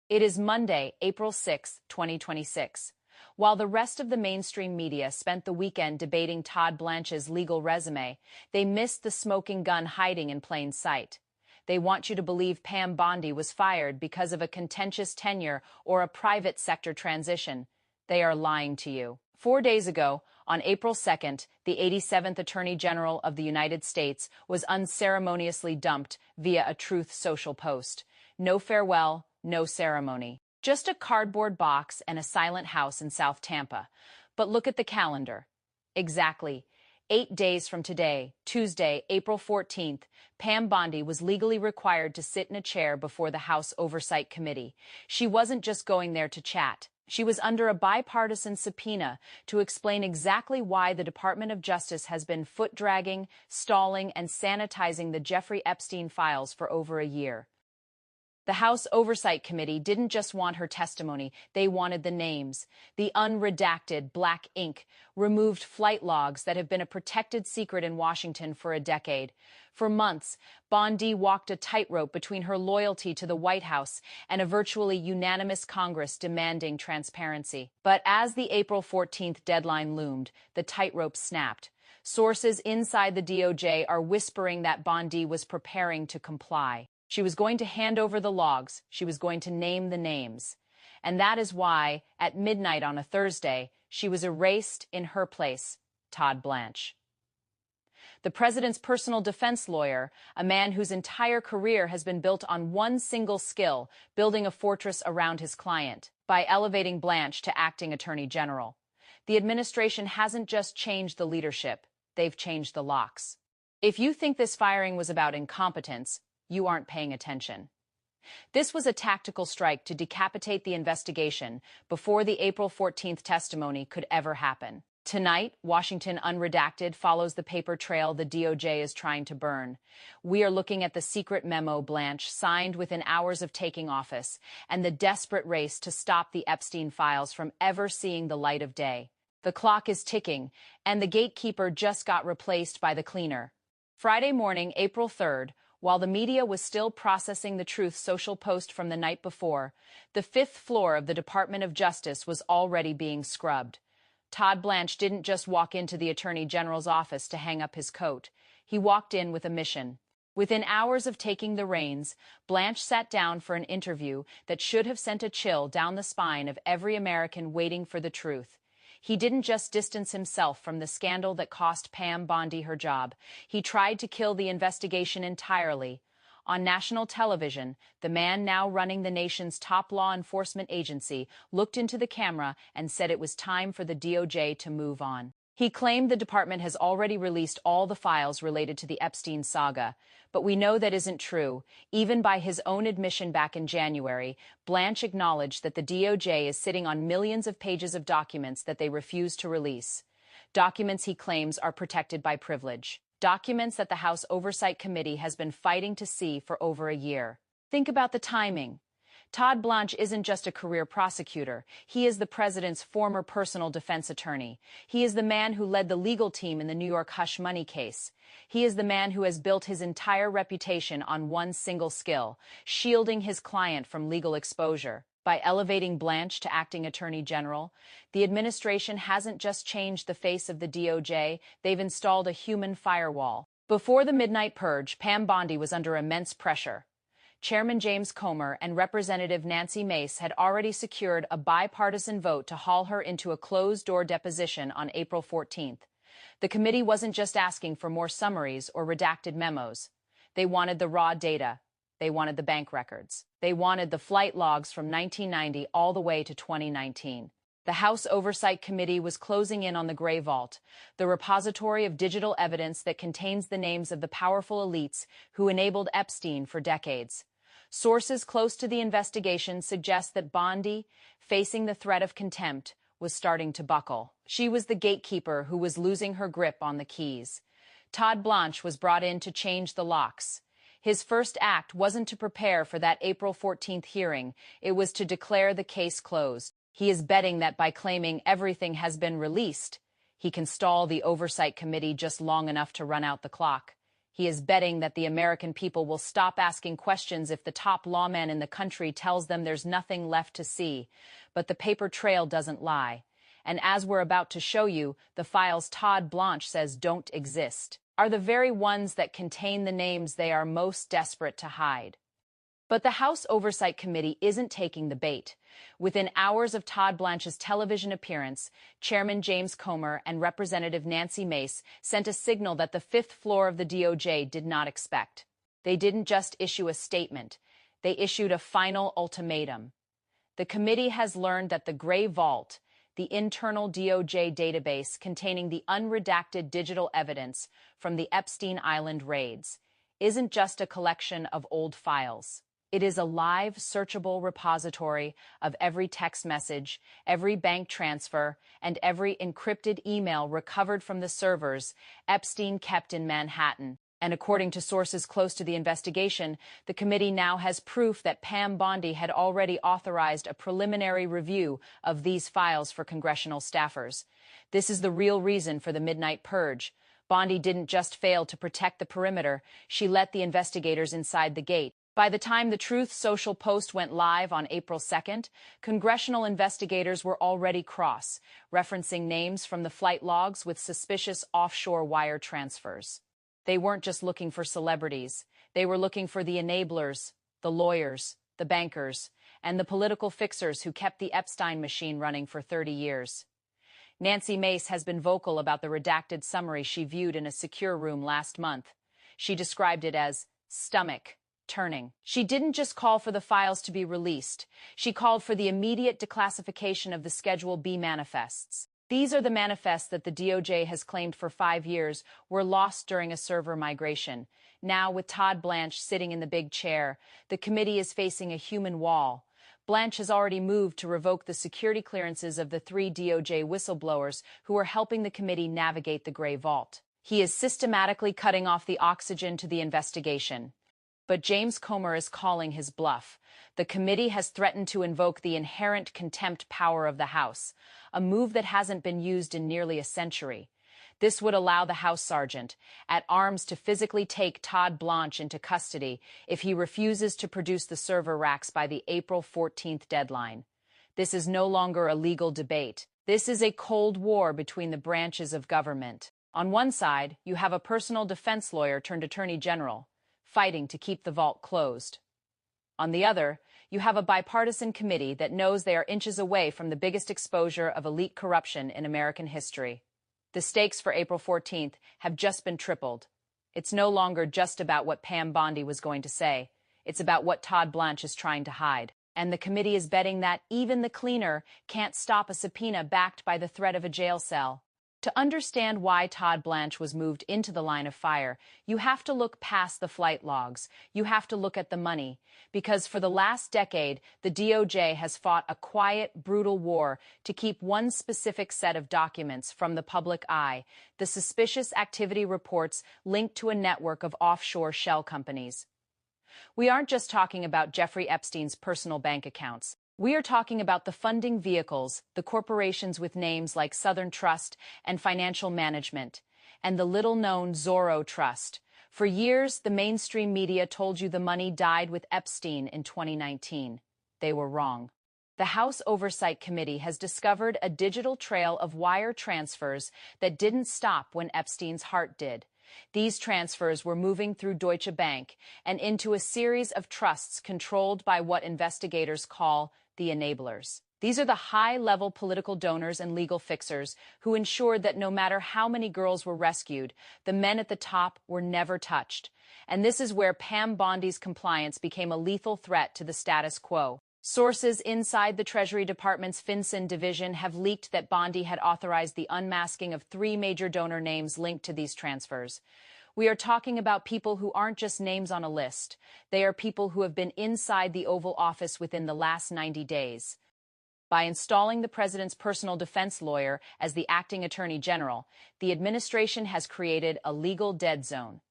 It is Monday, April 6, 2026. While the rest of the mainstream media spent the weekend debating Todd Blanche's legal resume, they missed the smoking gun hiding in plain sight. They want you to believe Pam Bondy was fired because of a contentious tenure or a private sector transition. They are lying to you. 4 days ago, on April 2nd, the 87th Attorney General of the United States was unceremoniously dumped via a Truth Social post. No farewell, no ceremony. Just a cardboard box and a silent house in South Tampa. But look at the calendar. Exactly 8 days from today, Tuesday, April 14th, Pam Bondy was legally required to sit in a chair before the House Oversight Committee. She wasn't just going there to chat. She was under a bipartisan subpoena to explain exactly why the Department of Justice has been foot-dragging, stalling, and sanitizing the Jeffrey Epstein files for over a year. The House Oversight Committee didn't just want her testimony, they wanted the names. The unredacted black ink removed flight logs that have been a protected secret in Washington for a decade. For months, Bondi walked a tightrope between her loyalty to the White House and a virtually unanimous Congress demanding transparency. But as the April 14th deadline loomed, the tightrope snapped. Sources inside the DOJ are whispering that Bondi was preparing to comply. She was going to hand over the logs. She was going to name the names. And that is why, at midnight on a Thursday, she was erased in her place, Todd Blanche. The president's personal defense lawyer, a man whose entire career has been built on one single skill, building a fortress around his client, by elevating Blanche to acting attorney general. The administration hasn't just changed the leadership, they've changed the locks. If you think this firing was about incompetence, you aren't paying attention. This was a tactical strike to decapitate the investigation before the April 14th testimony could ever happen. Tonight, Washington Unredacted follows the paper trail the DOJ is trying to burn. We are looking at the secret memo Blanche signed within hours of taking office and the desperate race to stop the Epstein Files from ever seeing the light of day. The clock is ticking, and the gatekeeper just got replaced by the cleaner. Friday morning, April 3rd, while the media was still processing the Truth Social post from the night before, the fifth floor of the Department of Justice was already being scrubbed. Todd Blanche didn't just walk into the Attorney General's office to hang up his coat. He walked in with a mission. Within hours of taking the reins, Blanche sat down for an interview that should have sent a chill down the spine of every American waiting for the truth. He didn't just distance himself from the scandal that cost Pam Bondy her job. He tried to kill the investigation entirely. On national television, the man now running the nation's top law enforcement agency looked into the camera and said it was time for the DOJ to move on. He claimed the department has already released all the files related to the Epstein saga, but we know that isn't true. Even by his own admission back in January, Blanche acknowledged that the DOJ is sitting on millions of pages of documents that they refuse to release. Documents he claims are protected by privilege. Documents that the House Oversight Committee has been fighting to see for over a year. Think about the timing. Todd Blanche isn't just a career prosecutor. He is the president's former personal defense attorney. He is the man who led the legal team in the New York hush money case. He is the man who has built his entire reputation on one single skill, shielding his client from legal exposure. By elevating Blanche to acting attorney general, the administration hasn't just changed the face of the DOJ, they've installed a human firewall. Before the midnight purge, Pam Bondy was under immense pressure. Chairman James Comer and Representative Nancy Mace had already secured a bipartisan vote to haul her into a closed-door deposition on April 14th. The committee wasn't just asking for more summaries or redacted memos. They wanted the raw data. They wanted the bank records. They wanted the flight logs from 1990 all the way to 2019. The House Oversight Committee was closing in on the Gray Vault, the repository of digital evidence that contains the names of the powerful elites who enabled Epstein for decades. Sources close to the investigation suggest that Bondi, facing the threat of contempt, was starting to buckle. She was the gatekeeper who was losing her grip on the keys. Todd Blanche was brought in to change the locks. His first act wasn't to prepare for that April 14th hearing, it was to declare the case closed. He is betting that by claiming everything has been released, he can stall the Oversight Committee just long enough to run out the clock. He is betting that the American people will stop asking questions if the top lawman in the country tells them there's nothing left to see. But the paper trail doesn't lie. And as we're about to show you, the files Todd Blanche says don't exist are the very ones that contain the names they are most desperate to hide. But the House Oversight Committee isn't taking the bait. Within hours of Todd Blanche's television appearance, Chairman James Comer and Representative Nancy Mace sent a signal that the fifth floor of the DOJ did not expect. They didn't just issue a statement. They issued a final ultimatum. The committee has learned that the Gray Vault, the internal DOJ database containing the unredacted digital evidence from the Epstein Island raids, isn't just a collection of old files. It is a live, searchable repository of every text message, every bank transfer, and every encrypted email recovered from the servers Epstein kept in Manhattan. And according to sources close to the investigation, the committee now has proof that Pam Bondy had already authorized a preliminary review of these files for congressional staffers. This is the real reason for the midnight purge. Bondi didn't just fail to protect the perimeter, she let the investigators inside the gate. By the time the Truth Social post went live on April 2nd, congressional investigators were already referencing names from the flight logs with suspicious offshore wire transfers. They weren't just looking for celebrities. They were looking for the enablers, the lawyers, the bankers, and the political fixers who kept the Epstein machine running for 30 years. Nancy Mace has been vocal about the redacted summary she viewed in a secure room last month. She described it as stomach turning. She didn't just call for the files to be released. She called for the immediate declassification of the Schedule B manifests. These are the manifests that the DOJ has claimed for 5 years were lost during a server migration. Now, with Todd Blanche sitting in the big chair, the committee is facing a human wall. Blanche has already moved to revoke the security clearances of the 3 DOJ whistleblowers who are helping the committee navigate the Gray Vault. He is systematically cutting off the oxygen to the investigation. But James Comer is calling his bluff. The committee has threatened to invoke the inherent contempt power of the House, a move that hasn't been used in nearly a century. This would allow the House sergeant at arms to physically take Todd Blanche into custody if he refuses to produce the server racks by the April 14th deadline. This is no longer a legal debate. This is a cold war between the branches of government. On one side, you have a personal defense lawyer turned attorney general, fighting to keep the vault closed. On the other, you have a bipartisan committee that knows they are inches away from the biggest exposure of elite corruption in American history. The stakes for April 14th have just been tripled. It's no longer just about what Pam Bondy was going to say. It's about what Todd Blanche is trying to hide. And the committee is betting that even the cleaner can't stop a subpoena backed by the threat of a jail cell. To understand why Todd Blanche was moved into the line of fire, you have to look past the flight logs. You have to look at the money. Because for the last decade, the DOJ has fought a quiet, brutal war to keep one specific set of documents from the public eye: the suspicious activity reports linked to a network of offshore shell companies. We aren't just talking about Jeffrey Epstein's personal bank accounts. We are talking about the funding vehicles, the corporations with names like Southern Trust and Financial Management, and the little-known Zorro Trust. For years, the mainstream media told you the money died with Epstein in 2019. They were wrong. The House Oversight Committee has discovered a digital trail of wire transfers that didn't stop when Epstein's heart did. These transfers were moving through Deutsche Bank and into a series of trusts controlled by what investigators call the enablers. These are the high-level political donors and legal fixers who ensured that no matter how many girls were rescued, the men at the top were never touched. And this is where Pam Bondy's compliance became a lethal threat to the status quo. Sources inside the Treasury Department's FinCEN division have leaked that Bondi had authorized the unmasking of 3 major donor names linked to these transfers. We are talking about people who aren't just names on a list. They are people who have been inside the Oval Office within the last 90 days. By installing the president's personal defense lawyer as the acting attorney general, the administration has created a legal dead zone.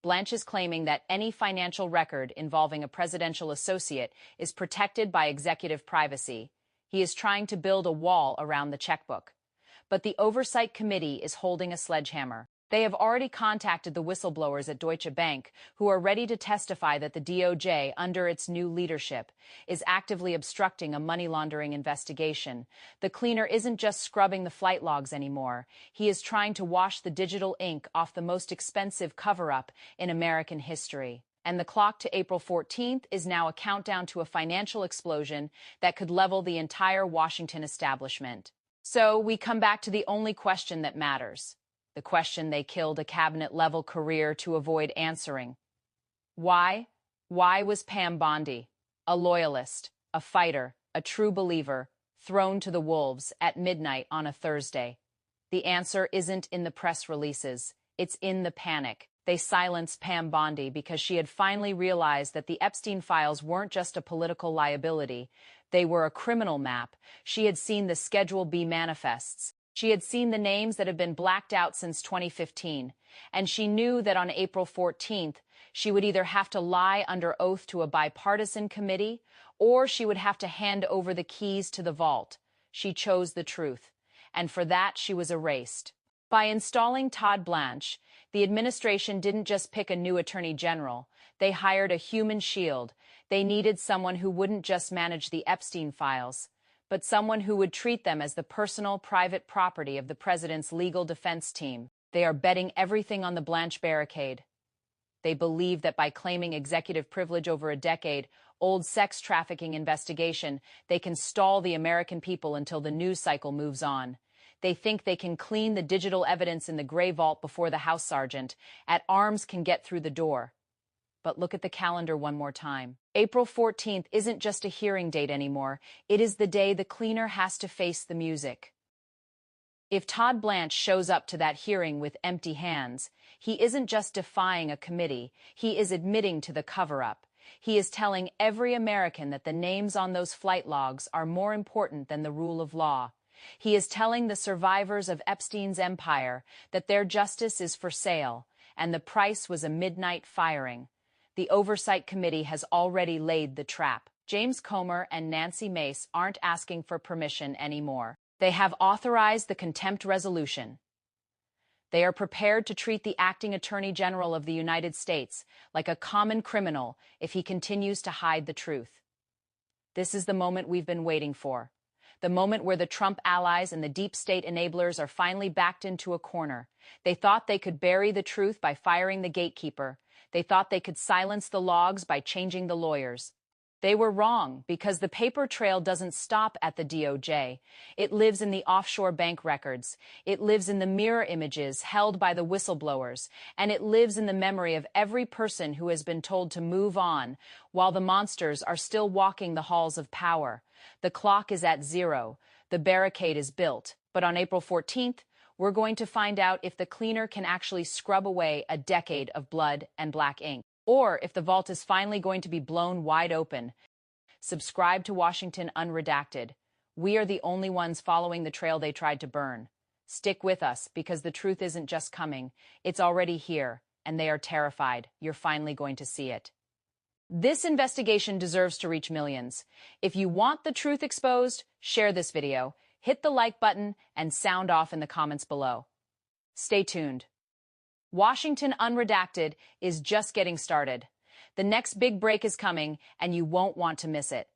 Blanche is claiming that any financial record involving a presidential associate is protected by executive privacy. He is trying to build a wall around the checkbook. But the Oversight Committee is holding a sledgehammer. They have already contacted the whistleblowers at Deutsche Bank, who are ready to testify that the DOJ, under its new leadership, is actively obstructing a money laundering investigation. The cleaner isn't just scrubbing the flight logs anymore. He is trying to wash the digital ink off the most expensive cover-up in American history. And the clock to April 14th is now a countdown to a financial explosion that could level the entire Washington establishment. So we come back to the only question that matters. The question they killed a cabinet-level career to avoid answering. Why? Why was Pam Bondy, a loyalist, a fighter, a true believer, thrown to the wolves at midnight on a Thursday? The answer isn't in the press releases. It's in the panic. They silenced Pam Bondy because she had finally realized that the Epstein Files weren't just a political liability. They were a criminal map. She had seen the Schedule B manifests. She had seen the names that had been blacked out since 2015, and she knew that on April 14th, she would either have to lie under oath to a bipartisan committee, or she would have to hand over the keys to the vault. She chose the truth, and for that she was erased. By installing Todd Blanche, the administration didn't just pick a new attorney general. They hired a human shield. They needed someone who wouldn't just manage the Epstein Files, but someone who would treat them as the personal, private property of the president's legal defense team. They are betting everything on the Blanche barricade. They believe that by claiming executive privilege over a decade-old sex trafficking investigation, they can stall the American people until the news cycle moves on. They think they can clean the digital evidence in the gray vault before the House sergeant at arms can get through the door. But look at the calendar one more time. April 14th isn't just a hearing date anymore. It is the day the cleaner has to face the music. If Todd Blanche shows up to that hearing with empty hands, he isn't just defying a committee. He is admitting to the cover-up. He is telling every American that the names on those flight logs are more important than the rule of law. He is telling the survivors of Epstein's empire that their justice is for sale, and the price was a midnight firing. The Oversight Committee has already laid the trap. James Comer and Nancy Mace aren't asking for permission anymore. They have authorized the contempt resolution. They are prepared to treat the acting Attorney General of the United States like a common criminal if he continues to hide the truth. This is the moment we've been waiting for. The moment where the Trump allies and the deep state enablers are finally backed into a corner. They thought they could bury the truth by firing the gatekeeper. They thought they could silence the logs by changing the lawyers. They were wrong, because the paper trail doesn't stop at the DOJ. It lives in the offshore bank records. It lives in the mirror images held by the whistleblowers. And it lives in the memory of every person who has been told to move on, while the monsters are still walking the halls of power. The clock is at 0. The barricade is built. But on April 14th, we're going to find out if the cleaner can actually scrub away a decade of blood and black ink, or if the vault is finally going to be blown wide open. Subscribe to Washington Unredacted. We are the only ones following the trail they tried to burn. Stick with us, because the truth isn't just coming. It's already here, and they are terrified. You're finally going to see it. This investigation deserves to reach millions. If you want the truth exposed, share this video, hit the like button, and sound off in the comments below. Stay tuned. Washington Unredacted is just getting started. The next big break is coming, and you won't want to miss it.